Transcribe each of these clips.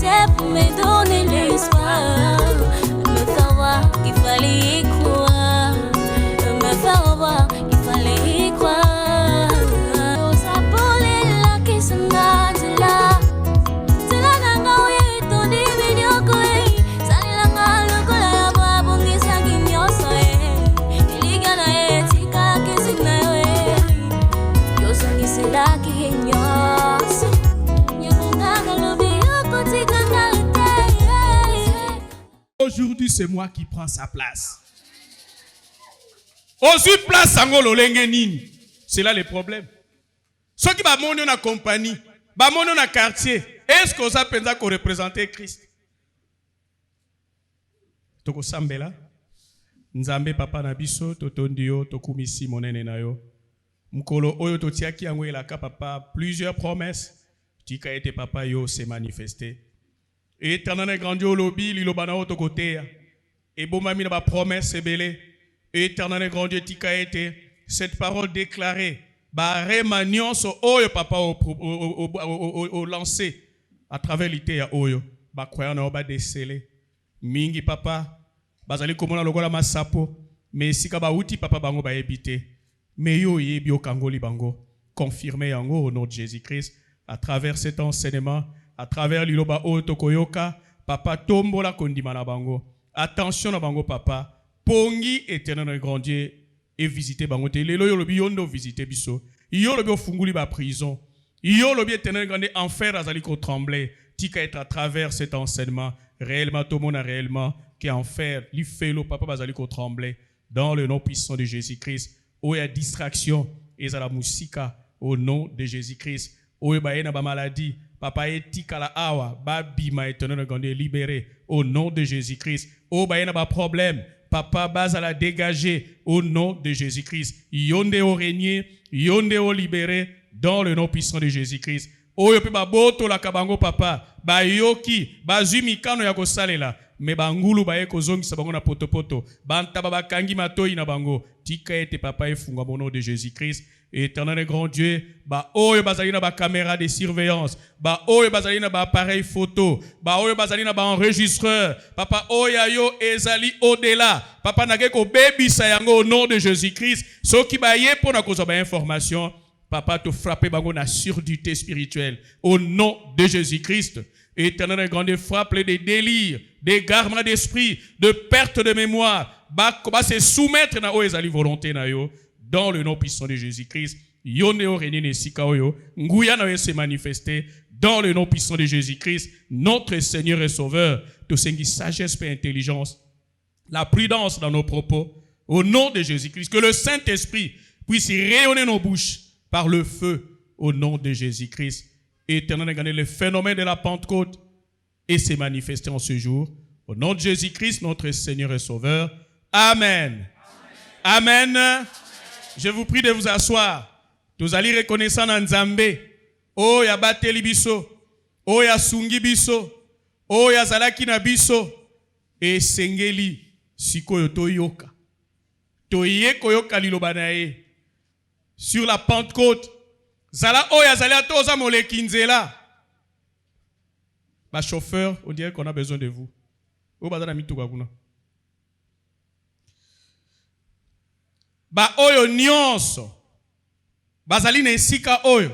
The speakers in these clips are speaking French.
c'était pour me donner l'espoir, me faire voir qu'il fallait y croire, me faire voir qu'il fallait y croire. Ça brûle là qui se n'a de là. C'est là nanga oui ton divinio koi. Ça la ngalo kola ya ba bongi sangi nyoso e. Iligana e tika ki signa e. Yo sangi se la ki nyoso. Aujourd'hui, c'est moi qui prends sa place. Aujourd'hui, place Sangolo Lengenini. C'est là le problème. Ceux qui va monter dans la compagnie, va monter dans le quartier, est-ce que ça pense qu'on représente Christ? Toko Sambela, Nzambe papa na biso, totondio, tokumisi monene na yo. Mkolo oyo totiaki yango elaka papa, plusieurs promesses. Tika ete papa yo s'est manifesté. Et éternel grandiose lobby, l'ilobana auto côté. Et bon mami na ba promesse belé. Et éternel grandiose tika ete cette parole déclarée. Ba remanion so oyo papa au lancé à travers l'ité ya oyo. Ba croyant na ba décelé. Mingi papa bazali komona lokola masapo. Mais si ka ba uti papa bango ba ebité. Mais yo yebi o kangoli bango. Confirmé yango au nom de Jésus-Christ. À travers cet enseignement, à travers l'Iloba Otokoyoka, papa tombola kondimana bango. Attention na bango papa. Pongi éternel grand Dieu et visiter bango te. Lelo yo lobi yondo visiter biso. Yo lobi ofunguli ba prison. Yo lobi éternel grand Dieu enfer azali ko trembler. Tika être à travers cet enseignement réellement tout monde réellement qui enfer li felo papa bazali ko trembler dans le nom puissant de Jésus-Christ. O ya distraction et za la musika au nom de Jésus-Christ. Oye baena ba maladie, papa etika la awa, ba bima éternel grand Dieu libéré au nom de Jésus-Christ. O baena ba problème, papa base à la dégager au nom de Jésus-Christ. Yonde au régner, yonde au libéré dans le nom puissant de Jésus-Christ. Oye pe ba boto la kabango papa, ba yoki, ba zumikano ya kosalela, me bangulu ba eko zongi sabango na potopoto, bantaba ba kangi matoi na bango, tika ete papa efunga au nom de Jésus-Christ. Éternel grand Dieu, ba oyo bazali na ba caméra de surveillance, ba oyo bazali na ba appareil photo, ba oyo bazali na ba enregistreur, papa oya yo ezali au-delà, papa nage ko bebisa yango au nom de Jésus-Christ, soki ba ye pona kozwa ba information, papa te frapper bango na surdité spirituelle au nom de Jésus-Christ. Éternel grand Dieu, frappe des délires, des garements d'esprit, de perte de mémoire, ba se soumettre na o ezali volonté na yo. Dans le nom puissant de Jésus-Christ, Yoneo Renine Sikaoyo, Nguyana se manifester dans le nom puissant de Jésus-Christ, notre Seigneur et Sauveur, de sengi sagesse et intelligence, la prudence dans nos propos, au nom de Jésus-Christ, que le Saint-Esprit puisse rayonner nos bouches par le feu, au nom de Jésus-Christ. Éternel, gagner le phénomène de la Pentecôte et se manifester en ce jour, au nom de Jésus-Christ, notre Seigneur et Sauveur. Amen. Amen. Amen. Je vous prie de vous asseoir. Vous allez reconnaissant en Nzambe. Oh ya bateli biso. Oh ya sungi biso. Oh ya zalaki na biso. E sengeli sikoyo toyoka. Toye koyoka liloba na ye. Sur la Pentecôte. Zala oh ya zala toza moleki nzela. Ba chauffeur, on dirait qu'on a besoin de vous. Oh bazana mituka kuna. Ba oyo nyonso bazali na esika oyo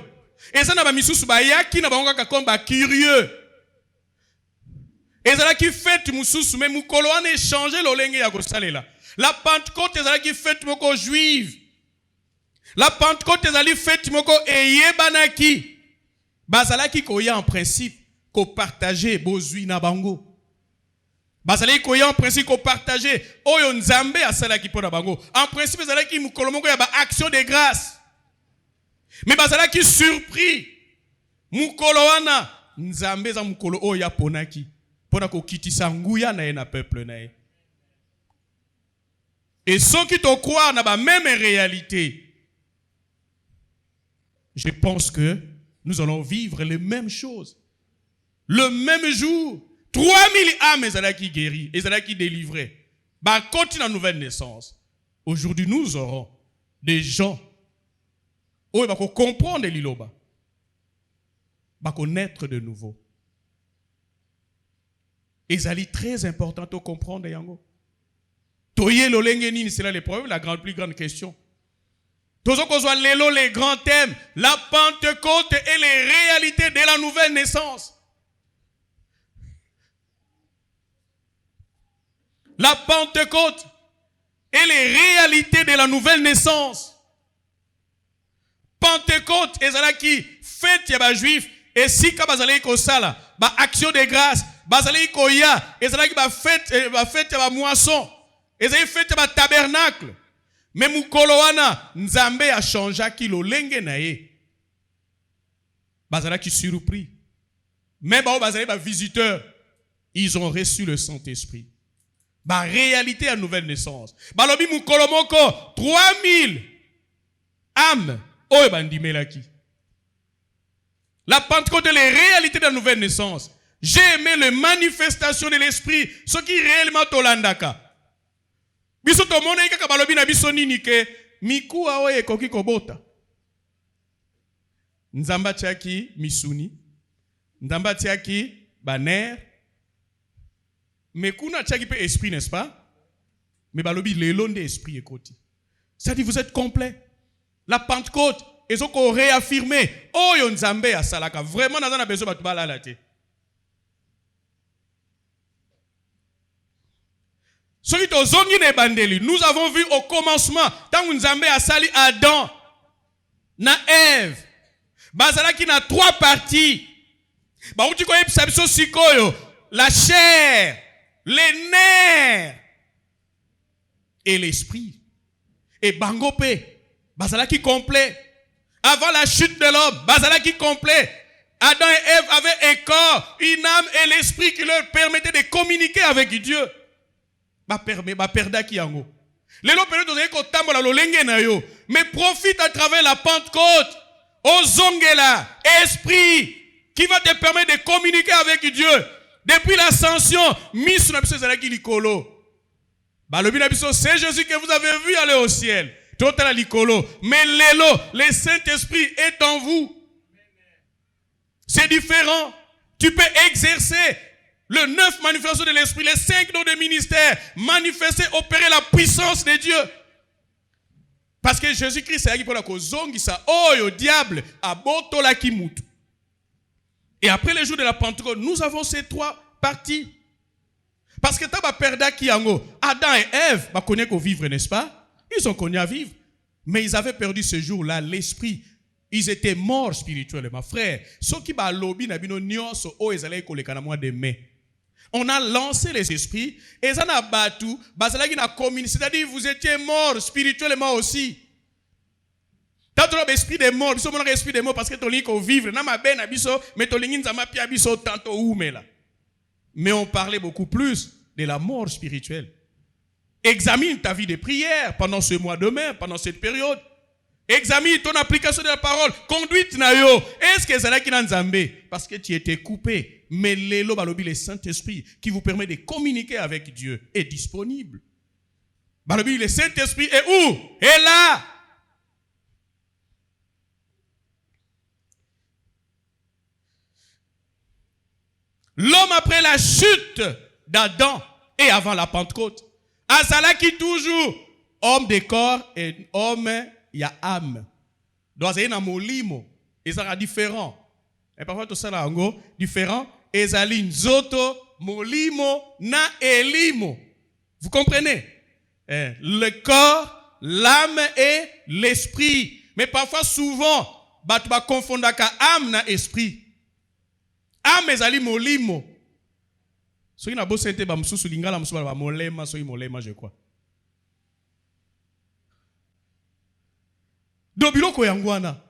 eza na ba misusu ba yaki na bango kaka komba curieux ezala ki fête mususu mais mukolo wana échanger lolenge ya kosalela la Pentecôte ezala ki fête moko juive la Pentecôte ezali fête moko eyebanaki bazalaki koya en principe ko partager bozui na bango. Bazali koya en principe ko partager oyo nzambe asala ki pona bango. En principe bazali ki mukolo moko ya ba action de grâce. Mais bazali ki surpris mukolo wana nzambe za mukolo oyo ya ponaki pona ko kitisa nguya na ye na peuple na ye. Et ceux qui te croient na ba même réalité. Je pense que nous allons vivre les mêmes choses. Le même jour 3000 âmes ezalaki guéries, ezalaki délivrées. Bah, continue la nouvelle naissance. Aujourd'hui, nous aurons des gens où ils vont comprendre l'Iloba, ils vont naître de nouveau. Et ça est très important de comprendre, yango. Toye l'olengeni, c'est là le problème, la plus grande question. Tous qu'on soit les grands thèmes, la Pentecôte et les réalités de la nouvelle naissance. La Pentecôte et les réalités de la nouvelle naissance. Pentecôte, et ça qui fête ya juif et si ka bazali ko sala, ba action de grâce, bazali ko ya, et ça qui ba fête ya moisson, et ça fête ya tabernacle. Mais mukolo wana Nzambe a changé ki lo lenge na ye. Bazala qui surpris. Mais bazali ba visiteurs, ils ont reçu le Saint-Esprit. Ba réalité à nouvelle naissance. Balobi mukolo moko 3000 âmes oyo bandimelaki. La Pentecôte est les réalités de la nouvelle naissance. J'ai aimé les manifestations de l'esprit, ce qui réellement tolandaka. Biso to mona ikaka balobi na biso nini ke mikuwa oye koki kobota. Nzamba tiaki misuni. Nzamba tiaki baner. Mais kuna tiaki pe esprit, n'est-ce pas? Mais balobi lelonde esprit ekoti. Ça dit vous êtes complet. La Pentecôte, ils ont réaffirmé oyo Nzambe a salaka. Vraiment nazana besoin batu balala te. Nous avons vu au commencement, tant que Nzambe a sali Adam, na Ève, bazala qui na 3 parties. La chair, les nerfs et l'esprit. Et bangope, bazala qui complet. Avant la chute de l'homme, bazala qui complet. Adam et Ève avaient un corps, une âme et l'esprit qui leur permettait de communiquer avec Dieu. Mais profite à travers la Pentecôte aux ongela, esprit qui va te permettre de communiquer avec Dieu. Depuis l'ascension, c'est Jésus que vous avez vu aller au ciel. Mais le Saint-Esprit est en vous. C'est différent. Tu peux exercer le 9 manifestations de l'esprit, les 5 dons de ministère, manifester, opérer la puissance de Dieu. Parce que Jésus-Christ a dit pour la cause, oh diable, abotola kimutu. Et après les jours de la Pentecôte, nous avons ces 3 parties. Parce que t'as perdu qui yango, Adam et Ève, bah connaît qu'on vivre, n'est-ce pas? Ils ont connu à vivre, mais ils avaient perdu ce jour-là l'esprit. Ils étaient morts spirituellement, frère. Ceux qui ba lobby na bino nyonso o ezalaki kolekana moi demain. On a lancé les esprits et ça n'a battu, bazalaki na commune, c'est-à-dire vous étiez morts spirituellement aussi. T'as trop l'esprit des morts, biso mon esprit des morts parce que ton liko vivre na mabe na biso, mais ton lingin zama pia biso tanto oumela. Mais on parlait beaucoup plus de la mort spirituelle. Examine ta vie de prière pendant ce mois de mai, pendant cette période. Examine ton application de la parole. Conduite na yo. Est-ce que c'est là qui n'a Nzambe? Parce que tu étais coupé. Mais le Saint-Esprit qui vous permet de communiquer avec Dieu est disponible. Balobi, le Saint-Esprit est où? Est là. L'homme après la chute d'Adam et avant la Pentecôte. Azala qui toujours homme de corps et homme il y a âme. Donc il y a molimo et ça sera différent. Et parfois tout ça là en différent et zali nzoto molimo na elimo. Vous comprenez? Le corps, l'âme et l'esprit. Mais parfois souvent tu vas confondre âme na esprit. Âme ezali molimo. Soki na bosente ba mususu lingala mususu ba molema soki molema je crois. Do biloko yangwana.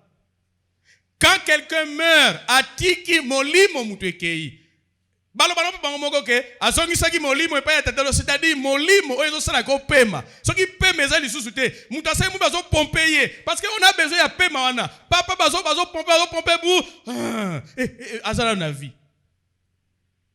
Quand quelqu'un meurt, atiki molimo mutu ekei. Balo pa moko ke azongi saki molimo epa ya tatalo, c'est-à-dire molimo oyo sala ko pema. Soki pema ezali susu te, mutu asai mu bazo pomper parce que on a besoin ya pema wana. Papa bazo pomper bu. Azala na vie.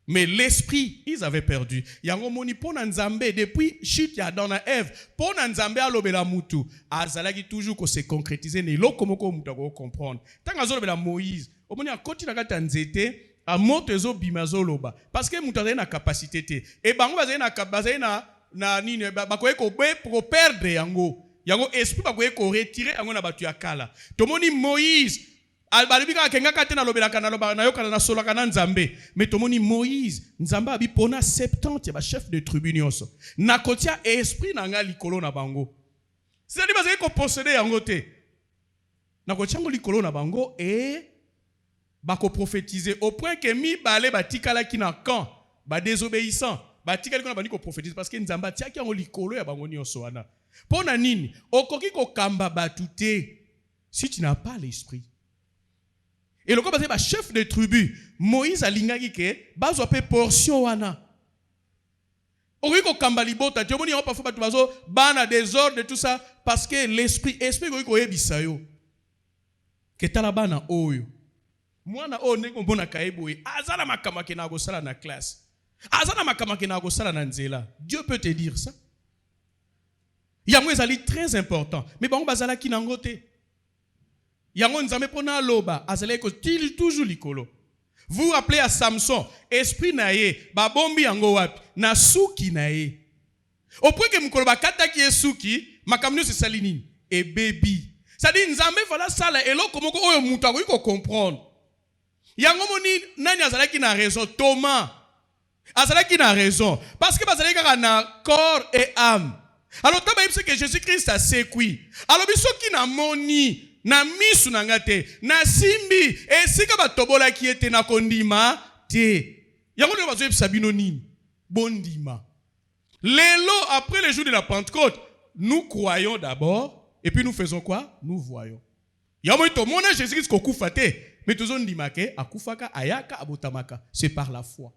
Mais l'esprit, ils avaient perdu. Yango moni pona Nzambe depuis chute ya Adam na Ève, pona Nzambe alobela mutu, azalaki toujours ko se concrétiser ne lo komoko mutu ko comprendre. Tant azolobela Moïse, omoni akoti na kata nzete, a moto ezo bimazo loba parce que mutu azali na capacité te et bango bazali na nini bakoye ko perdre yango esprit bakoye ko retirer yango na batu ya kala tomoni Moïse albalibika kengaka te na lobelaka na loba na yokana na solaka na Nzambe mais tomoni Moïse Nzambe abi pona 70 ba chef de tribu nyonso na kotia esprit na nga likolo na bango c'est-à-dire bazali ko posséder yango te na kotia ngo likolo na bango et bako prophétiser au point que mi balé batikala ki na camp ba désobéissant batikala ko na bani ko prophétiser parce que Nzamba tiaki yango likolo ya bango nyonso wana pona nini okoki ko kamba batute si tu n'as pas l'esprit et le ko ba chef de tribu Moïse alingaki ke bazwa pe portion wana okoki ko kamba libota tu moni on parfois batu bazo bana désordre tout ça parce que l'esprit ko yebisa yo ke tala bana oyo mwana o ndenge mbona kaeboye azana makamake na gosala na classe azana makamake na gosala na nzela Dieu peut te dire ça yango ezali très important mais bango bazala ki nango te yango Nzambe pona loba azali ko toujours likolo vous rappelez à Samson esprit na ye babombi yango wapi na suki na ye au point que mukolo bakata ki suki makamno se sali nini e baby ça dit Nzambe fala sala eloko moko oyo mutu akoki ko comprendre yango moni nani azalaki na raison Thomas azalaki na raison parce que bazalaki kaka na corps et âme alors taba yebise que Jésus-Christ a sekui alors biso ki na moni na misu na ngate na simbi esika batobolaki ete na kondima te yango nde bazo yebisa bino nini bondima lelo après le jour de la Pentecôte nous croyons d'abord et puis nous faisons quoi nous voyons yango to mona Jésus-Christ ko kufa te mais tous ndimake akufaka ayaka abotamaka c'est par la foi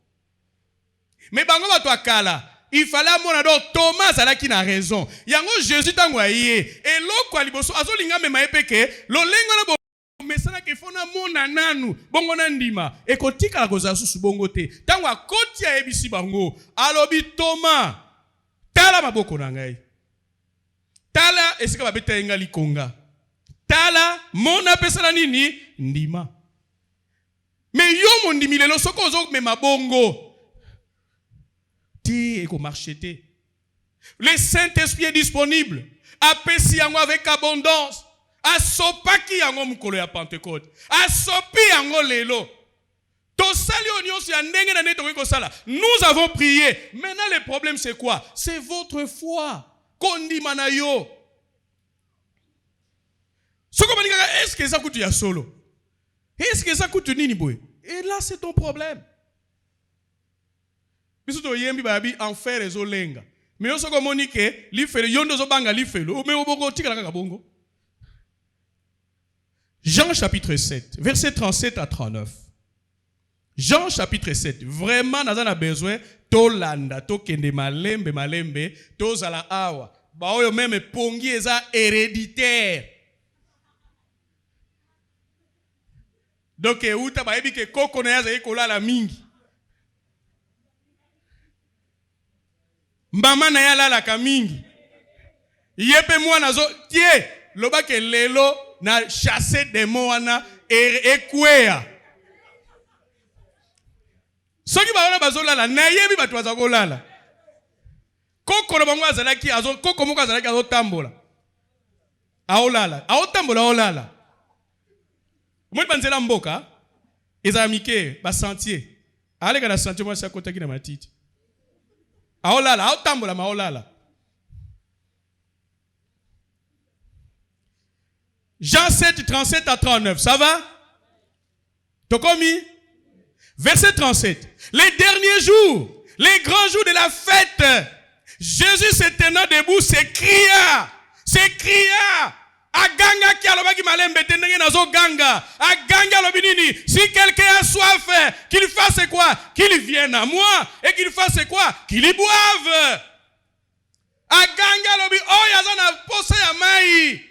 mais bango bato akala il fallait mona do Thomas alaki na raison yango Jésus tango aye eloko aliboso azolinga mema epeke lolengo na bo mesana ke fona mona nanu bongo na ndima ekotika la koza susu bongo te tango akoti ya ebisi bango alobi Thomas tala maboko na ngai tala esika babeta yenga likonga tala mona pesala nini ndima mais yo mon dimi lelo soko ozo mema bongo ti eko marchete le Saint-Esprit est disponible apesi yango avec abondance asopaki yango mukolo ya Pentecôte asopi yango lelo tosali onyoso ya ndenge na neto ko sala nous avons prié maintenant le problème c'est quoi c'est votre foi kondima na yo soko banika est-ce que ça coûte ya solo est-ce que ça coûte nini boy et là c'est ton problème biso to yembi babi enfer ezolenga mais yo soko monike li fele yondo zo banga li fele mais obongo tikala kaka bongo Jean chapitre 7 verset 37 à 39 Jean chapitre 7 vraiment naza na besoin to landa to kende malembe to zala awa ba oyo même pongi eza héréditaire donc euta ba ebi ke koko na yaza ekolala mingi mbama na yalala ka mingi yepe mwana zo tie loba ke lelo na chasser démon wana ekwea soki baona bazolala na yebi bato bazakolala koko na bango azalaki koko moko azalaki azotambola aolala Moi banzela mboka ezala mike ba sentier aleka na sentier moi sa kotaki na matiti aolala aotambola maolala Jean 7 37 à 39 ça va Tokomi verset 37 les derniers jours les grands jours de la fête Jésus se tenant debout s'écria aganga ki alobaki malembe tendenge nazo ganga aganga lobi nini si quelqu'un a soif qu'il fasse quoi qu'il vienne à moi et qu'il fasse quoi qu'il y boive aganga lobi yazana posa ya mai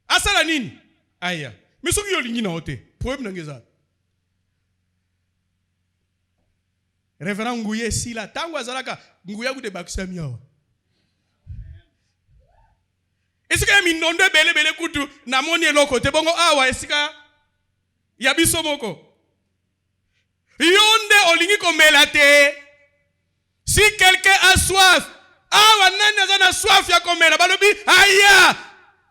asala nini aya misuki yo lingi na ote problème ngeza Révérend Nguye sila tango azalaka Nguya ku de bakisa miawa esika mindondo bele kutu na moni eloko te bongo awa esika ya biso moko Yonde olingi komelate. Si quelqu'un a soif, nani azana soif ya komela balobi aya.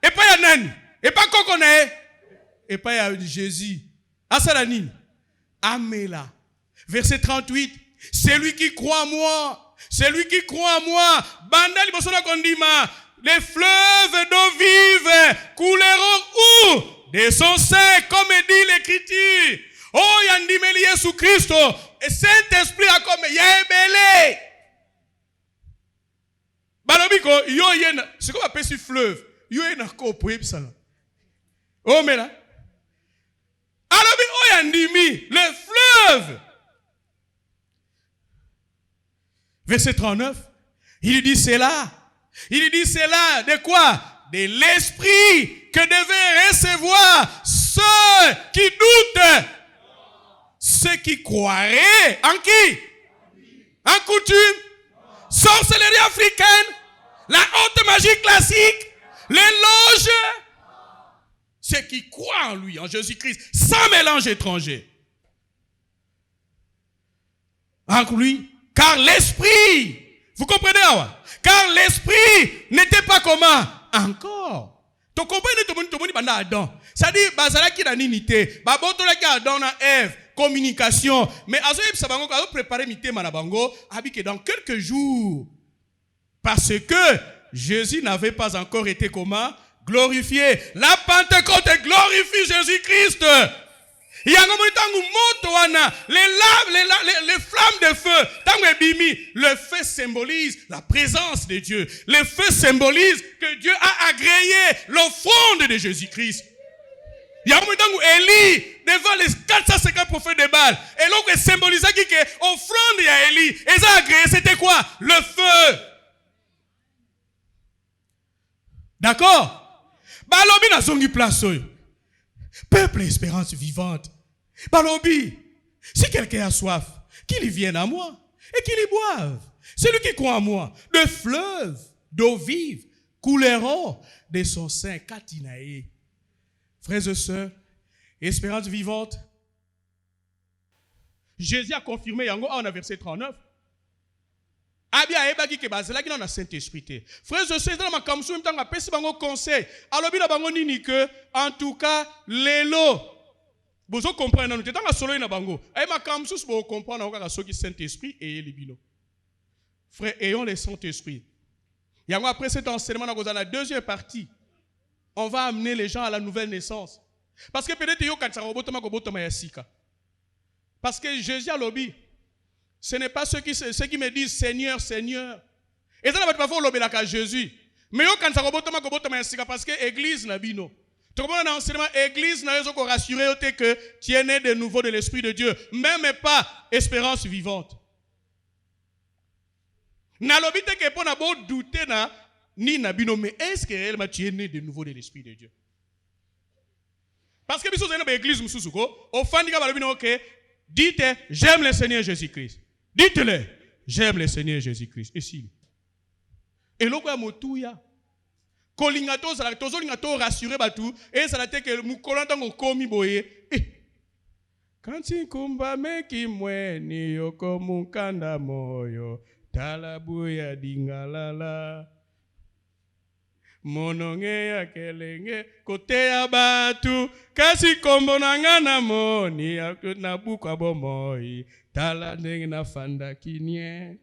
Et pas ya nani, et pas kokone, et pas ya Jésus. Asala nini? Amela. Verset 38. Celui qui croit en moi, celui qui croit en moi, banda libosona kondima, les fleuves d'eau vive couleront où? De son sein, comme dit l'Écriture. Oh, yandimeli Yesu Christo, et Saint-Esprit a comme yebele. Balobiko, yo yena, c'est comme appelle ce fleuve. Yo yena ko poye bisala. Oh, mais là. Alobi, oh yandimi, le fleuve. Verset 39, il dit cela. Il dit cela de quoi? De l'esprit que devaient recevoir ceux qui doutent. Ceux qui croiraient en qui? En coutume, sorcellerie africaine, la haute magie classique, les loges. Ceux qui croient en lui, en Jésus-Christ, sans mélange étranger. En lui, car l'esprit, vous comprenez? Car l'esprit n'était pas comment? Encore. Tu comprenez tout le monde pendant Adam. C'est-à-dire, bazalaki na ninité, babotolaki Adam na Ève, communication. Mais azoyeb sabango ka préparer mité manabango, habike dans quelques jours. Parce que Jésus n'avait pas encore été comment? Glorifié. La Pentecôte glorifie Jésus-Christ. Les flammes de feu, le feu symbolise la présence de Dieu. Le feu symbolise que Dieu a agréé l'offrande de Jésus-Christ. Il y a un moment où Élie, devant les 450 prophètes de Baal, et l'autre symbolisait que l'offrande de Élie, et ça a agréé, c'était quoi? Le feu. D'accord? Balobi na zongi place. Peuple espérance vivante. Balobi, si quelqu'un a soif, qu'il vienne à moi et qu'il y boive. Celui qui croit en moi, de fleuves d'eau vive couleront de son sein. Katinae. Frères et sœurs, espérance vivante. Jésus a confirmé, yango on a verset 39. Abia ebaki ke bazela ki na Saint-Esprit. Frères et sœurs, dans ma kamsu mtanga pesi bango conseil. Alobi na bango nini que en tout cas lelo bozo comprendre nous tanga solo na bango. Ay ma kamsu bo comprendre nga soki Saint-Esprit et libino. Frères, ayons le Saint-Esprit. Yango après cet enseignement dans la deuxième partie, on va amener les gens à la nouvelle naissance. Parce que peut-être yo kan sa robotoma ko botoma ya sika. Parce que Jésus a lobby. Ce n'est pas ceux qui me disent Seigneur, Seigneur. Et ça n'a pas fait l'obéir à Jésus. Mais quand ça parce que l'église n'a bino. Tu comprends dans l'enseignement, l'église n'a pas rassuré que tu es né de nouveau de l'Esprit de Dieu. Même pas espérance vivante. N'a l'obité que pour n'avoir douté ni n'a bino, mais est-ce que réellement tu es né de nouveau de l'Esprit de Dieu? Parce que si vous êtes dans l'église, au fin du cas, dites, j'aime le Seigneur Jésus-Christ. Dites-le, j'aime le Seigneur Jésus-Christ. Et si. Et là, il y a motouya. Kolingato, tozolingato rassuré batu. Et ça a été que moukolantango komi boye. Kanti kumba meki mweni yoko mukanda moyo. Talabuya dingalala. Mononge ya kelenge kote ya batu kasi kombo nanga na moni na buka bomoi tala ndenge na fanda kinye.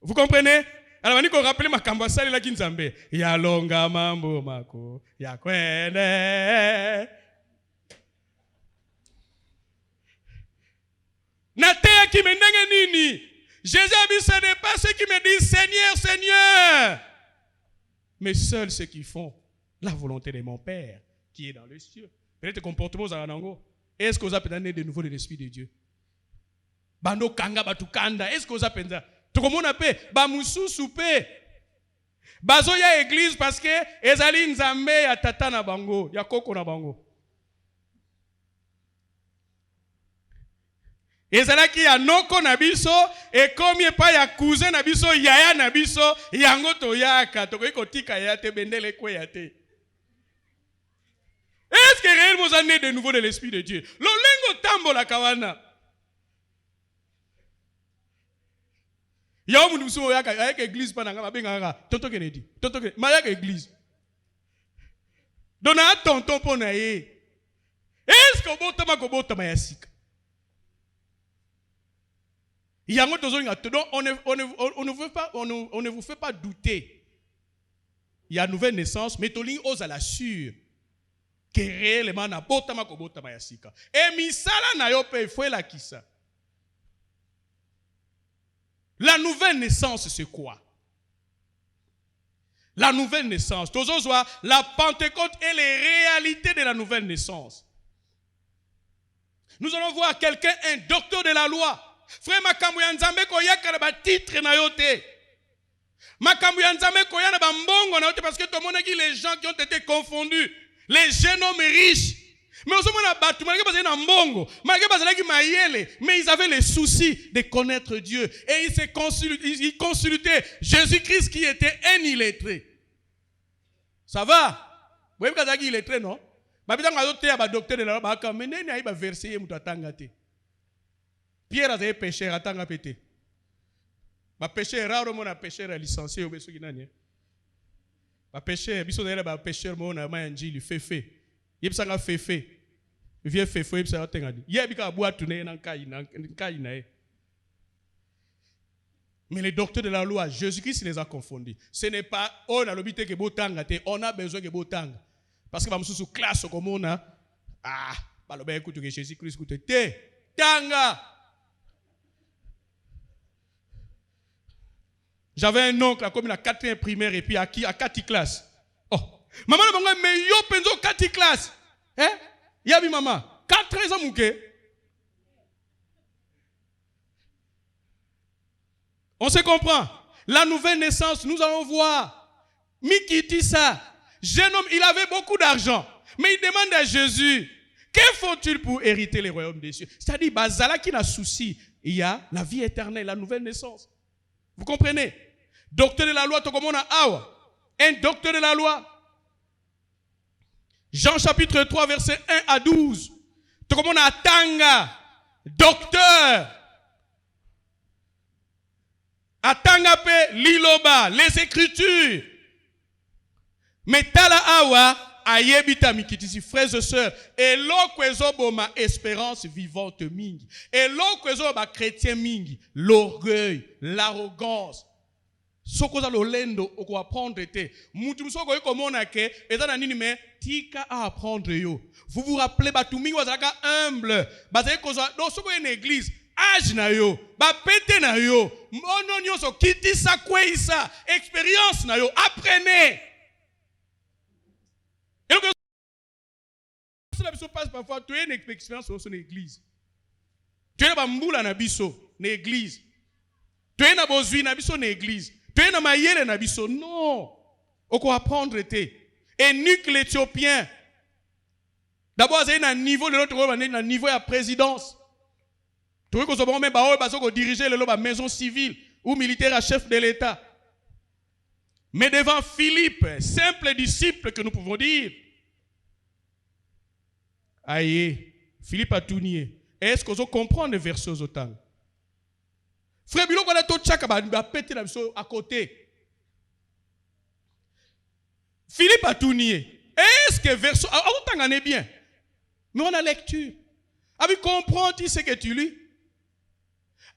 Vous comprenez? Alors on dit qu'on rappelle makambo sali la kinzambe ya longa mambo mako ya kwende na te ki mendenge nini. Jésus a dit ce n'est pas ceux qui me disent Seigneur, Seigneur, mais seuls ceux qui font la volonté de mon Père qui est dans les cieux. Peut-être comportement aux anango. Est-ce que vous avez donné de nouveau de l'Esprit de Dieu? Bando kanga batukanda. Est-ce que vous avez donné? Tout comme on appelle bamusu soupe. Bazo ya église parce que ezali nzambe ya tata na bango, ya koko na bango. Ezalaki ya noko na biso et comme pas ya cousin na biso yaya na biso yango to yaka to ko tika ya te bendele ko ya te. Est-ce que réellement vous en êtes de nouveau de l'Esprit de Dieu? L'olengo tambola kawana. Y'a un monsieur avec l'église pendant que ma tonton Kennedy, ma y'a l'église. Donna tonton pour naïe. Est-ce que vous t'avez coboté ma yassika? Il y a un autre donc on ne vous fait pas douter. Il y a une nouvelle naissance, mais Tolin ose à la sûre que réellement na botama kobota ma yassika. Et misala na yo pe fue la kisa. La nouvelle naissance, c'est quoi? La nouvelle naissance. La Pentecôte et les réalités de la nouvelle naissance. Nous allons voir quelqu'un, un docteur de la loi. Frère Makambu Nzambe koyaka ba titre na yote. Makambu Nzambe koyana ba mbongo na yote parce que tout le monde a dit les gens qui ont été confondus. Les jeunes hommes riches. Mais on se demande batu malgré pas na mbongo, malgré pas la mayele, mais ils avaient le souci de connaître Dieu et ils consultaient Jésus-Christ qui était un illettré. Ça va? Vous voyez que illettré non? Ma bidang a yote ba docteur de la loi ba mais neni aiba verset mutu atangate. Pierre a été pécheur atanga pété. Ma pécheur rare mon pécheur licencié au beso kinani. Ma pécheur biso na ba pécheur mon na manji lui fait. Il s'en a fait. Il vient fait. Il s'en a tengadi. Il y a bika boire tourner dans kai na. Mais les docteurs de la loi, Jésus-Christ les a confondus. Ce n'est pas on a l'obité que botanga te. On a besoin que botanga. Parce que va sous classe comme on a pas le bien écoute que Jésus-Christ écoute te tanga. J'avais un oncle comme la 4e primaire et puis à 4e classe. Oh, maman mais yo penzo 4e classe. Hein? Yabi maman, 4 ans mouké. On se comprend. La nouvelle naissance, nous allons voir. Mikiti ça. Jeune homme, il avait beaucoup d'argent. Mais il demande à Jésus, que faut-il pour hériter les royaumes des cieux? C'est-à-dire, Bazala qui n'a souci, il y a la vie éternelle, la nouvelle naissance. Vous comprenez? Docteur de la loi, un docteur de la loi. Jean chapitre 3, verset 1 à 12. Tanga, docteur. Atanga pe liloba, les écritures. Mais tala awa ayebita mikitisi, frères et sœurs, et l'okwezo boma espérance vivante mingi, et l'okwezo ba chrétien mingi, l'orgueil, l'arrogance. Sokoza lolendo oko apprendre te. Mutu msoko yeko mona ke ezana nini me tika a apprendre yo. Vous vous rappelez batumi wazaka humble. Bazali koza do soko une église âge na yo, ba pété na yo. Mono nyonso kitisa kweisa, expérience na yo, apprenez. Et donc cela se passe parfois tu as une expérience sur son église. Tu es bamboula na biso na église. Tu es na bozui na biso na église. Tu es na mayele na biso. Non. Oko apprendre te. Et Nuc l'Éthiopien. D'abord, c'est un niveau de l'autre, un niveau à présidence. Tu vois que ce moment même, diriger la maison civile ou militaire à chef de l'État. Mais devant Philippe, simple disciple que nous pouvons dire, aïe, Philippe a tout nié. Est-ce que vous comprenez les versets aux autant? Frère Bilo, quand on a tout chaka, va péter la mission à côté. Philippe a tout nié. Est-ce que verset, autant en est bien. Mais on a lecture. Avec comprendre ce que tu lis.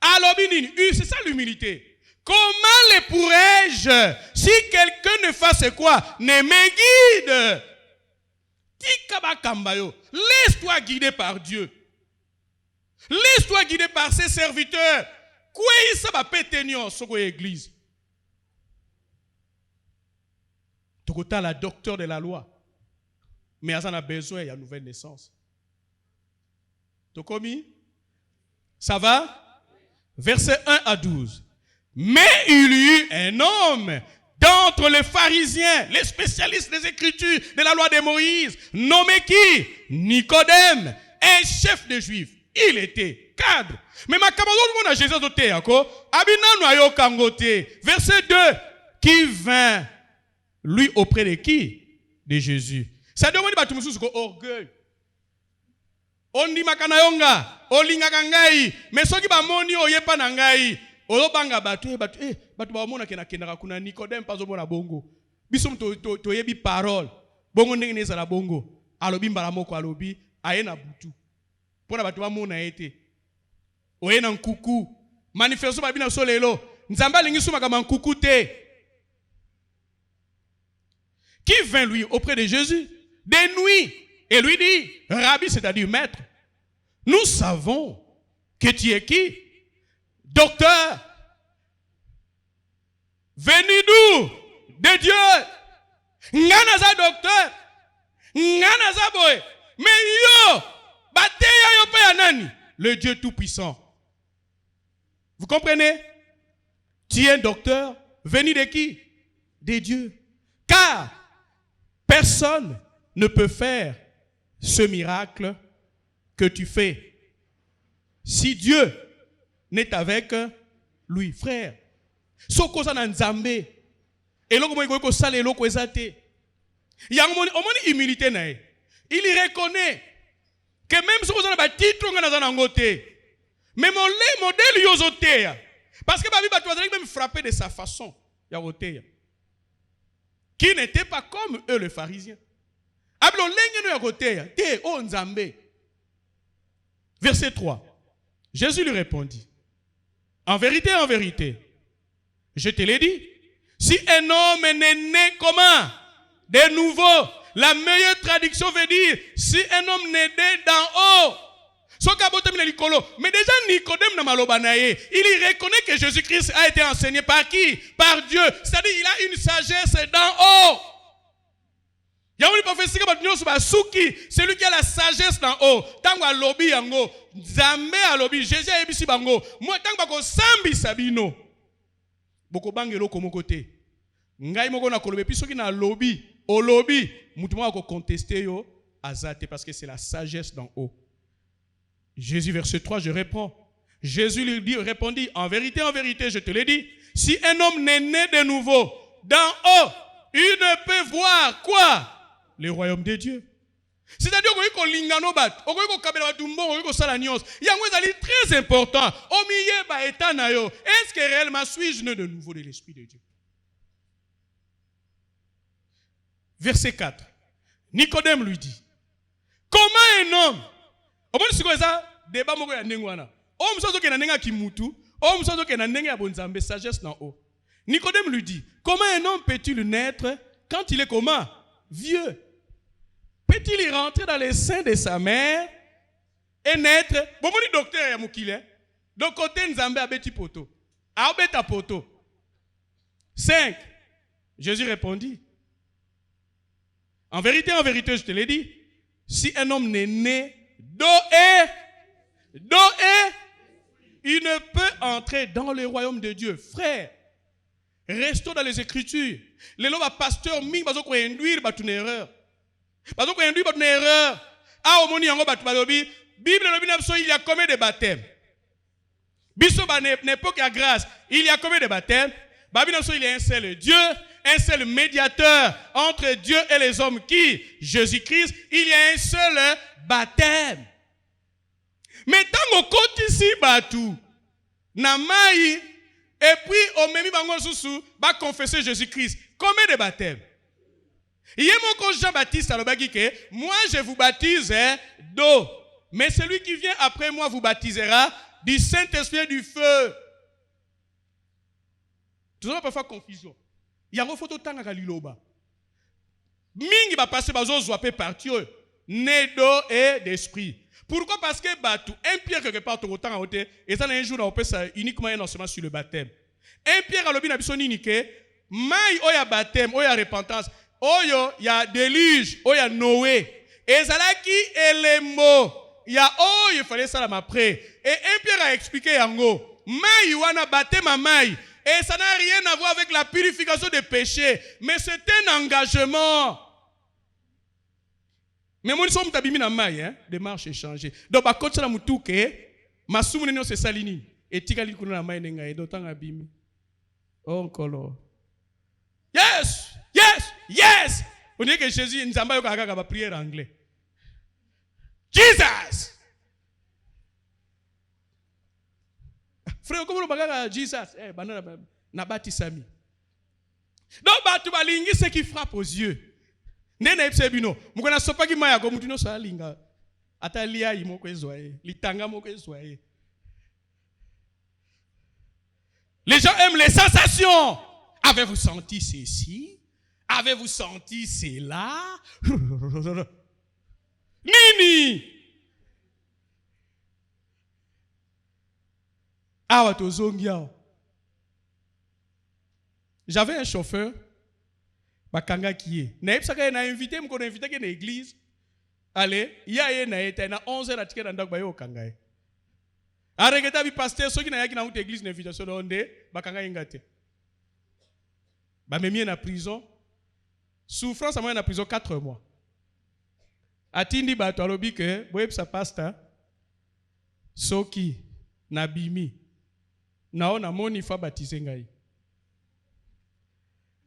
Alors, c'est ça l'humilité. Comment le pourrais-je si quelqu'un ne fasse quoi? Ne me guide. Laisse-toi guider par Dieu. Laisse-toi guider par ses serviteurs. Quoi ça va péter sur l'église? Tu as la docteur de la loi. Mais on a besoin de la nouvelle naissance. Tu as commis? Ça va? Verset 1 à 12. Mais il y eut un homme d'entre les pharisiens, les spécialistes des Écritures, de la loi de Moïse, nommé qui? Nicodème, un chef des Juifs. Il était cadre. Mais ma camarade, on a Jésus doté encore. Abinano ayo kangote. Verset 2. Qui vint, lui, auprès de qui? De Jésus. Ça demande à tout le monde orgueil. ondimaka na yonga, olingaka ngai, mais soki bamoni oyepa na ngai, olobanga batu bamona kendaka kuna Nicodème pas omona bongo. Biso to yebi parole. Bongo ndenge nezala bongo. Alobi mbala moko alobi aye na butu. Pona batu bamona ete. Oye na nkuku. Manifesto ba bina so lelo. Nzamba lingi sumaka mankuku te. Qui vint lui auprès de Jésus de nuit et lui dit, Rabbi, c'est-à-dire maître, nous savons que tu es qui? Docteur, venu d'où? De Dieu. Nganaza docteur, nganaza boy, mais yo, bateya yo pe anani, le Dieu tout-puissant. Vous comprenez? Tu es un docteur, venu de qui? De Dieu. Car personne ne peut faire ce miracle que tu fais si Dieu n'est avec lui, frère. Soko sa na nzambe. Eloko mo ko sala eloko ezate. Yango omoni humilité na ye. Il reconnaît que même soko sa ba titre nga na za nango te. Mais modèle yozoteya. Parce que babi batu bazali même frapper de sa façon ya woteya. Qui n'était pas comme eux les pharisiens. Ablo lengeno ya woteya te o nzambe. Verset 3. Jésus lui répondit, en vérité, je te l'ai dit, si un homme n'est né comment? De nouveau. La meilleure traduction veut dire, si un homme n'est né d'en haut. Mais déjà Nicodème n'a malobanaye. Il reconnaît que Jésus-Christ a été enseigné par qui? Par Dieu. C'est-à-dire il a une sagesse d'en haut. Celui qui a la sagesse d'en haut. Tango alobi yango, Nzambe alobi, Jésus a ebisi bango. Moi tango bako sambi sabino. Boko bangelo komo kote. Ngai moko na kolobe piso ki na lobi, olobi, mutu moko contester yo azate parce que c'est la sagesse d'en haut. Jésus verset 3, je réponds. Jésus lui répondit, en vérité, je te l'ai dit, si un homme n'est né de nouveau, d'en haut, il ne peut voir quoi? Le royaume de Dieu. C'est-à-dire qu'on lingano bat, on ko kabela batumbo, on ko sala nyos. Yango ezali très important. Au milieu ba état na yo, est-ce que réellement suis-je né de nouveau de l'esprit de Dieu? Verset 4. Nicodème lui dit, comment un homme? Omo siko eza débat moko ya ndengwana. O msozo ke na ndenga kimutu, o msozo ke na ndenga ya bonzambe sagesse na haut. Nicodème lui dit, comment un homme peut-il naître quand il est comment? Vieux. Peut-il y rentrer dans les seins de sa mère et naître? Bon, mon docteur ya mukile. Donc côté nzambe abeti poto. Abeta poto. 5. Jésus répondit, en vérité, je te l'ai dit, si un homme n'est né d'eau et il ne peut entrer dans le royaume de Dieu. Frère, restons dans les Écritures. Les lois pasteur ming bazo ko induire batune erreur. Bazo ko induire batune erreur. Ah omoni yango batu balobi, Bible lobi na biso il y a combien de baptêmes? Biso ba n'époque à grâce, il y a combien de baptêmes? Babi na biso il y a un seul Dieu, un seul médiateur entre Dieu et les hommes qui? Jésus-Christ. Il y a un seul baptême. Mais tant qu'on ici batu na mai et puis au memi bango susu ba confesser Jésus-Christ. Combien de baptêmes? Yemoko Jean-Baptiste alobaki que moi je vous baptise d'eau, mais celui qui vient après moi vous baptisera du Saint-Esprit et du feu. Tout ça parfois confusion. Yango photo tanga liloba. Mingi ba passer bazo zoapé parti né d'eau et d'esprit. Pourquoi? Parce que Batu, un pierre quelque part au temps à côté, et ça un jour on peut ça uniquement et non seulement sur le baptême. Un pierre à l'objet n'a besoin niqué, mai oya baptême, oya repentance, oyo ya déluge, oya Noé. Et ça là qui est les mots, il y a il fallait ça après. Et un pierre a expliqué yango, mai wana baptême à mai. Et ça n'a rien à voir avec la purification des péchés, mais c'est un engagement. Mais moi, nous sommes tabimi na mai, hein, démarche échangée. Donc, bah, quand ça m'a tout que, ma soumune non c'est salini. Et tika li kuna na mai nenga et d'autant abimi. Oh, kolo. Yes. On dit que Jésus, Nzamba yoka kaka ba prière anglais. Jesus. frère, comment le Jesus? Nabati Sami. Donc, tu vas linguer ce qui frappe aux yeux. Nene ebsebino. Mukona sopa ki maya ko mutino sa linga. Ata lia imo ko ezwaye. Litanga mo ko ezwaye. Les gens aiment les sensations. Avez-vous senti ceci? Avez-vous senti cela? Nini? J'avais un chauffeur, Bakanga qui est. Naïpsaka n'a invité, m'ko invité à l'église. Allez, il y a na 11h à ticket dans bayo Kanga. Arrêtez bi pasteur ceux qui n'a qui na l'église une invitation donde Bakanga ingate. Ba memi na prison. Souffrance à moi na prison 4 mois. Atindi ba to alobi que boyep sa pasteur soki na bimi na moni fa baptiser ngai.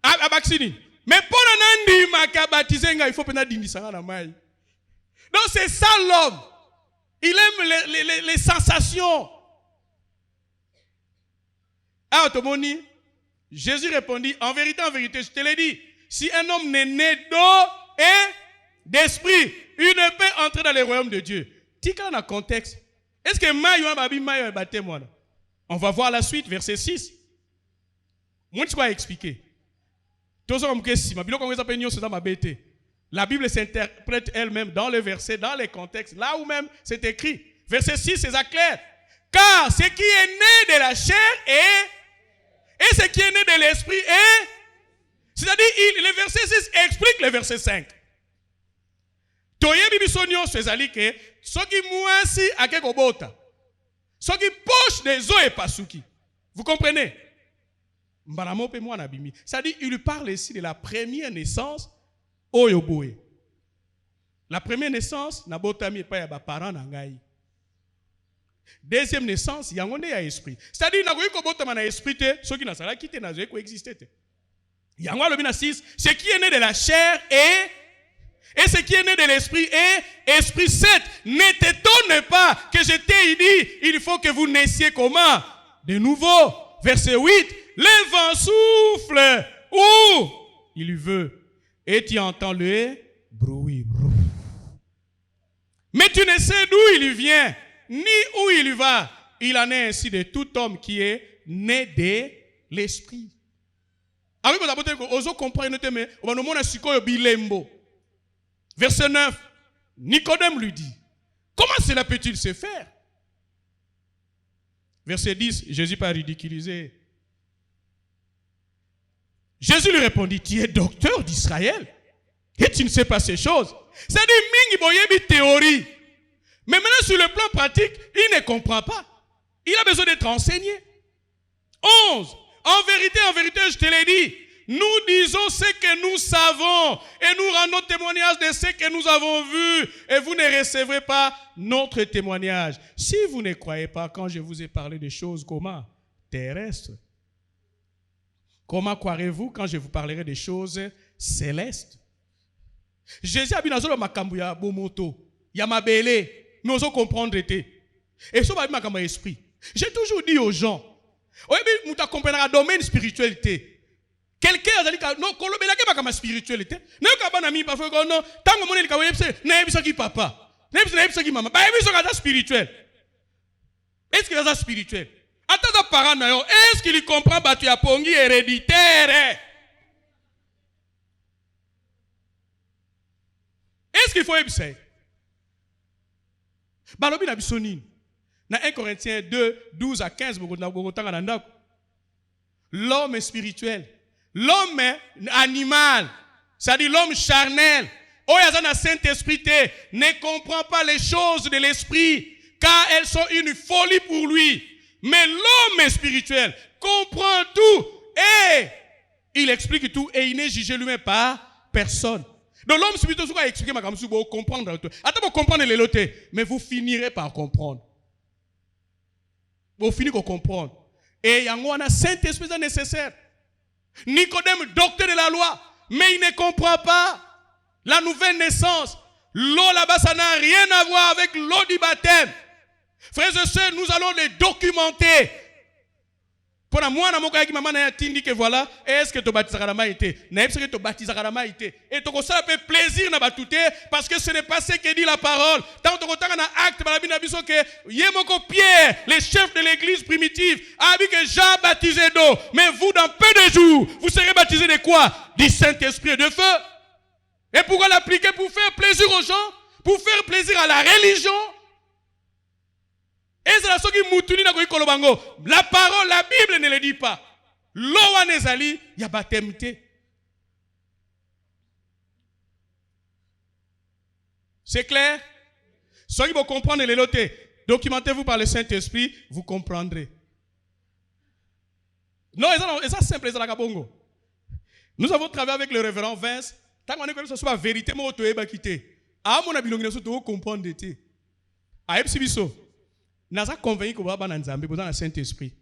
Abaksini. Mais pour nandi maka baptiser ngai, il faut pena dindisanga na mai. Donc c'est ça l'homme. Il aime les sensations. Ah, Tomoni, Jésus répondit, en vérité, je te l'ai dit, si un homme n'est né d'eau et d'esprit, il ne peut entrer dans le royaume de Dieu. Tika dans le contexte. Est-ce que maïo babi maïo baptême moi? On va voir la suite, verset 6. Moi, je vais expliquer. La Bible s'interprète elle-même dans le verset, dans les contextes, là où même c'est écrit. Verset 6, c'est ça clair. Car ce qui est né de la chair et ce qui est né de l'esprit est... C'est-à-dire, le verset 6 explique le verset 5. Toye bibisonio sezali ke soki muasi akeko bota. Soki poche des eaux et pasuki. Vous comprenez? C'est-à-dire, il lui parle ici de la première naissance Oyoboe. La première naissance, Nabotami pas ya parents nangai. Deuxième naissance, yangonde ya esprit. C'est-à-dire, nagoyi ko botama na esprit te, soki na sala kite na zoe ko exister te. Yango lobina 6, ce qui est né de la chair et ce qui est né de l'esprit est esprit 7. Ne t'étonne pas que je t'ai dit, il faut que vous naissiez comment? De nouveau. Verset 8. Le vent souffle où il veut. Et tu entends le bruit. Mais tu ne sais d'où il vient, ni où il va. Il en est ainsi de tout homme qui est né de l'esprit. Verset 9. Nicodème lui dit, comment cela peut-il se faire? Verset 10, Jésus pas ridiculisé. Jésus lui répondit, tu es docteur d'Israël et tu ne sais pas ces choses. C'est-à-dire, mingi boyebi théorie. Mais maintenant, sur le plan pratique, il ne comprend pas. Il a besoin d'être enseigné. 11. En vérité, je te l'ai dit, nous disons ce que nous savons et nous rendons témoignage de ce que nous avons vu et vous ne recevrez pas notre témoignage. Si vous ne croyez pas quand je vous ai parlé de choses comment? Terrestres. Comment croirez-vous quand je vous parlerai des choses célestes? Jésus a dit dans le makambu ya bomoto, ya mabele, mais on comprendre été. Et ça va makambu esprit. J'ai toujours dit aux gens, oui, mais tu comprendras le domaine spiritualité. Quelqu'un a dit non, kolobela ke makambu spiritualité. Ne ka bana mi pa fo non, tango moneli ka webse, na yebisa ki papa. Na yebisa ki mama. Ba yebisa ka spirituel. Est-ce que c'est spirituel? Attends, parent, est-ce qu'il comprend que tu as pongi héréditaire? Est-ce qu'il faut ébisser? Balobi na bisonine. Dans 1 Corinthiens 2, 12 à 15, l'homme est spirituel. L'homme est animal. C'est-à-dire l'homme charnel. Oyazana Saint-Esprit ne comprend pas les choses de l'esprit, car elles sont une folie pour lui. Mais l'homme spirituel comprend tout et il explique tout et il n'est jugé lui-même par personne. Donc l'homme spirituel va expliquer ma kamsu pour comprendre. Attends pour comprendre les lotés, mais vous finirez par comprendre. Vous finirez par comprendre. Et il y a un Saint-Esprit nécessaire. Nicodème, docteur de la loi, mais il ne comprend pas la nouvelle naissance. L'eau là-bas, ça n'a rien à voir avec l'eau du baptême. Frères et sœurs, nous allons les documenter. Pour moi, na moko yaki maman na tindi que voilà, est-ce que tu baptises la main été? N'est-ce que tu baptises la main été? Et tu ça fait plaisir na batouté parce que ce n'est pas ce que dit la parole. Tant que tu as acte par la Bible biso que yemoko Pierre, le chef de l'église primitive, a dit que Jean baptisé d'eau, mais vous dans peu de jours, vous serez baptisés de quoi? Du Saint-Esprit et de feu. Et pourquoi l'appliquer? Pour faire plaisir aux gens, pour faire plaisir à la religion. La parole, la Bible ne le dit pas. Loa nezali, ya batemte. C'est clair? Ceux qui vont comprendre les lotés, documentez-vous par le Saint-Esprit, vous comprendrez. Non, c'est simple, c'est la kabongo. Nous avons travaillé avec le révérend Vince. Tant qu'on est que ce soit la vérité, moi, tu es quitté. À mon avis, nous devons comprendre. À Epsibiso. Nous sommes convaincus que nous avons besoin du Saint-Esprit.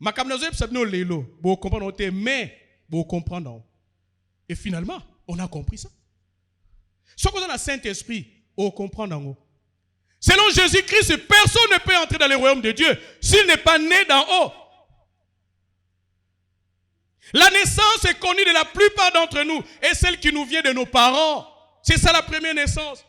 Mais comme nous avons lelo, vous comprenez, mais vous comprenez. Et finalement, on a compris ça. Ce qu'on a le Saint-Esprit, on comprend. Selon Jésus-Christ, personne ne peut entrer dans le royaume de Dieu s'il n'est pas né d'en haut. La naissance est connue de la plupart d'entre nous et celle qui nous vient de nos parents. C'est ça la première naissance.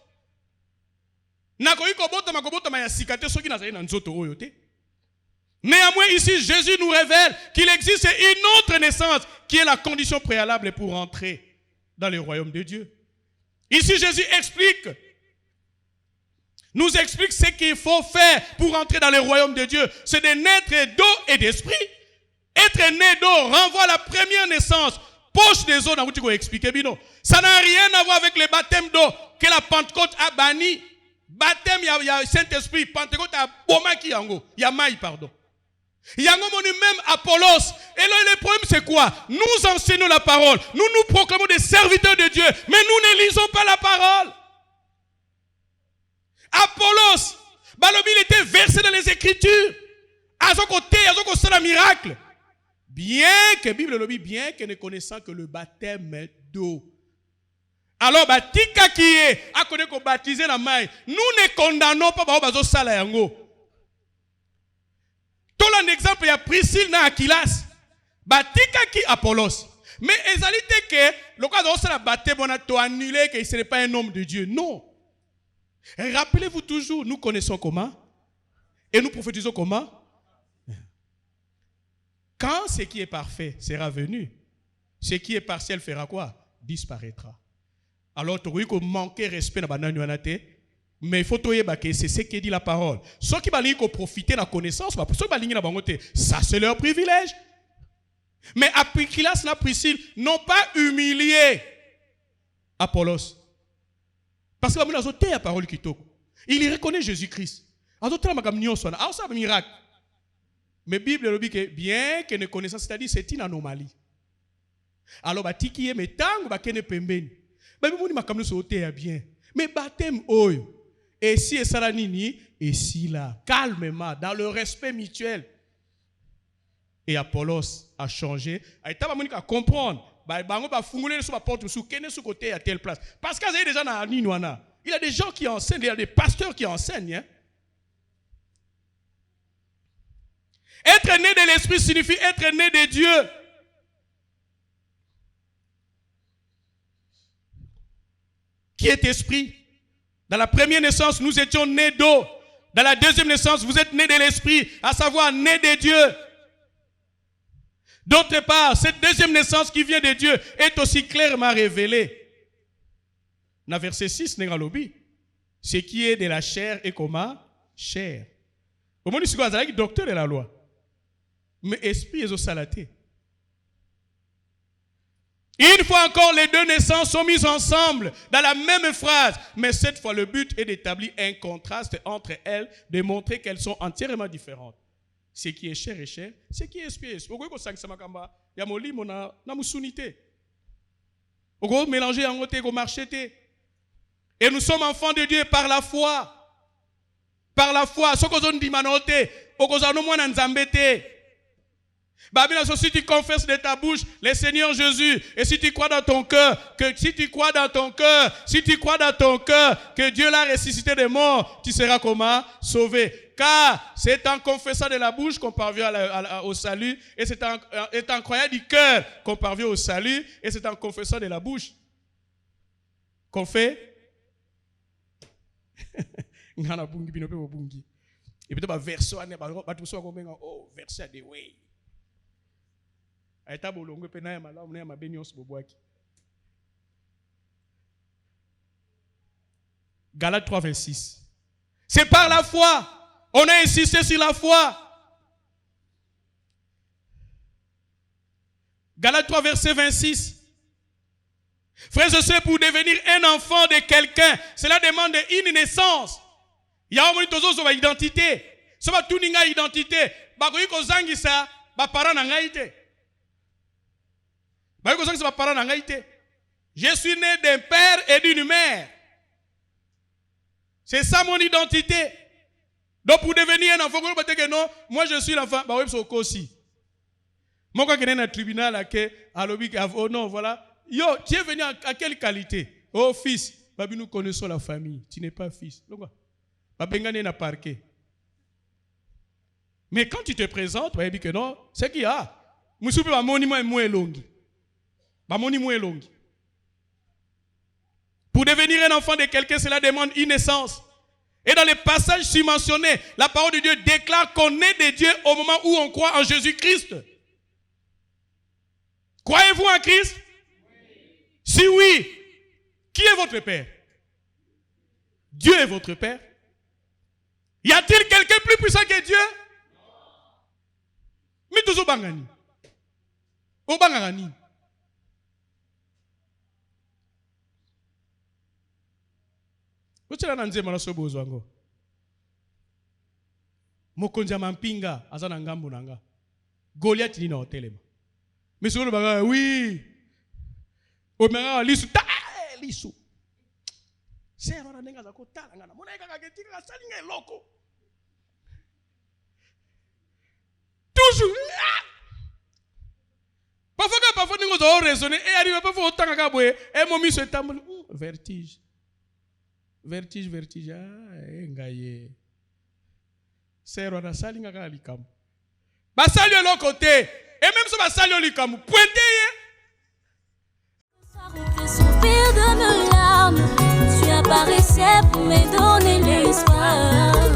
Néanmoins, ici, Jésus nous révèle qu'il existe une autre naissance qui est la condition préalable pour entrer dans le royaume de Dieu. Ici, Jésus nous explique ce qu'il faut faire pour entrer dans le royaume de Dieu. C'est de naître d'eau et d'esprit. Être né d'eau renvoie à la première naissance. Poche des eaux, ça n'a rien à voir avec le baptême d'eau que la Pentecôte a banni. Baptême, il y a Saint-Esprit. Pentecôte a bomaki yango. Il y a maï, pardon. Yango monu même Apollos. Et là, le problème, c'est quoi? Nous enseignons la parole. Nous nous proclamons des serviteurs de Dieu. Mais nous ne lisons pas la parole. Apollos, il était versé dans les Écritures. À son côté, c'est un miracle. Bien que la Bible le dit, bien que ne connaissant que le baptême d'eau. Alors, tika qui est, à connaître qu'on baptisé la main, nous ne condamnons pas bazo sala yango. Tout un exemple, il y a Priscille na Aquilas. Tika qui Apollos. Mais ezalité que, le cas de ça baptême, on a tout annulé qu'il ne serait pas un homme de Dieu. Non. Et rappelez-vous toujours, nous connaissons comment et nous prophétisons comment. Quand ce qui est parfait sera venu, ce qui est partiel fera quoi? Disparaîtra. Alors, tu vois qu'on manque respect dans la banane, mais il faut que c'est ce que dit la parole. Ceux qui vont profiter de la connaissance, ça c'est leur privilège. Mais Aquilas et Priscille n'ont pas humilié Apollos. Parce que la la parole qui toque. Il reconnaît Jésus-Christ. C'est un miracle. Mais la Bible dit que bien que ne connaissant, c'est-à-dire c'est une anomalie. Alors, tiki est metang, kene pembeni. Bien. Mais baptême, et si et salanini, et si là, calmement, dans le respect mutuel. Et Apollos a changé. Il a comprendre. Côté à telle place. Parce qu'il y a des gens dans Ninouana. Il y a des gens qui enseignent, il y a des pasteurs qui enseignent. Hein? Être né de l'esprit signifie être né de Dieu. Qui est esprit? Dans la première naissance, nous étions nés d'eau. Dans la deuxième naissance, vous êtes nés de l'esprit, à savoir nés de Dieu. D'autre part, cette deuxième naissance qui vient de Dieu est aussi clairement révélée. Dans verset 6, ce qui est de la chair est comment? Chair. Au moins, c'est un docteur de la loi. Mais esprit est au salaté. Une fois encore, les deux naissances sont mises ensemble dans la même phrase. Mais cette fois, le but est d'établir un contraste entre elles, de montrer qu'elles sont entièrement différentes. Ce qui est chair est chair, ce qui est esprit est esprit. Vous voyez il y a mon lit, mon sunité. Vous voyez mélanger en côté, vous marchez. Et nous sommes enfants de Dieu par la foi. Par la foi. Ce que nous dit, Si tu confesses de ta bouche le Seigneur Jésus, et si tu crois dans ton cœur, que Dieu l'a ressuscité des morts, tu seras comment? Sauvé. Car c'est en confessant de la bouche qu'on parvient au salut, et c'est en croyant du cœur qu'on parvient au salut, et c'est en confessant de la bouche qu'on fait. Et puis, verset de way. Galates 3, 26. C'est par la foi. On a insisté sur la foi. Galates 3, verset 26. Frères et sœurs, pour devenir un enfant de quelqu'un, cela demande une naissance. Il y a une identité. Ça va tout une identité. Je suis né d'un père et d'une mère. C'est ça mon identité. Donc pour devenir un enfant, moi je suis l'enfant. Moi quand je suis dans le tribunal, oh non, voilà. Yo, tu es venu à quelle qualité? Oh fils, nous connaissons la famille. Tu n'es pas fils. Mais quand tu te présentes, tu vas dire que non, c'est qu'il y a. Pour devenir un enfant de quelqu'un, cela demande une naissance. Et dans les passages surmentionnés, la parole de Dieu déclare qu'on est de Dieu au moment où on croit en Jésus-Christ. Croyez-vous en Christ? Si oui, qui est votre Père? Dieu est votre Père? Y a-t-il quelqu'un plus puissant que Dieu? Mais tous au bangani. Au bangani. Uchela nanze mala sobozo ngo. Mokonja mampinga azana ngambo nanga. Goliath ni na hotelema. Mais sur le baga oui. O menga lisu ta lisu. C'est rona nenga za kotala ngana. Mona eka kagetika kasalinga loko. Toujours. Parfois nous avons raisonné et arrive parfois autant qu'à boire et mon mis se tambour vertige. Ngaye. C'est rona salinga ka likam. Ba sali de l'autre côté et même sur ba sali likam pointé. Soupir de mes larmes, tu apparaissais pour me donner l'espoir.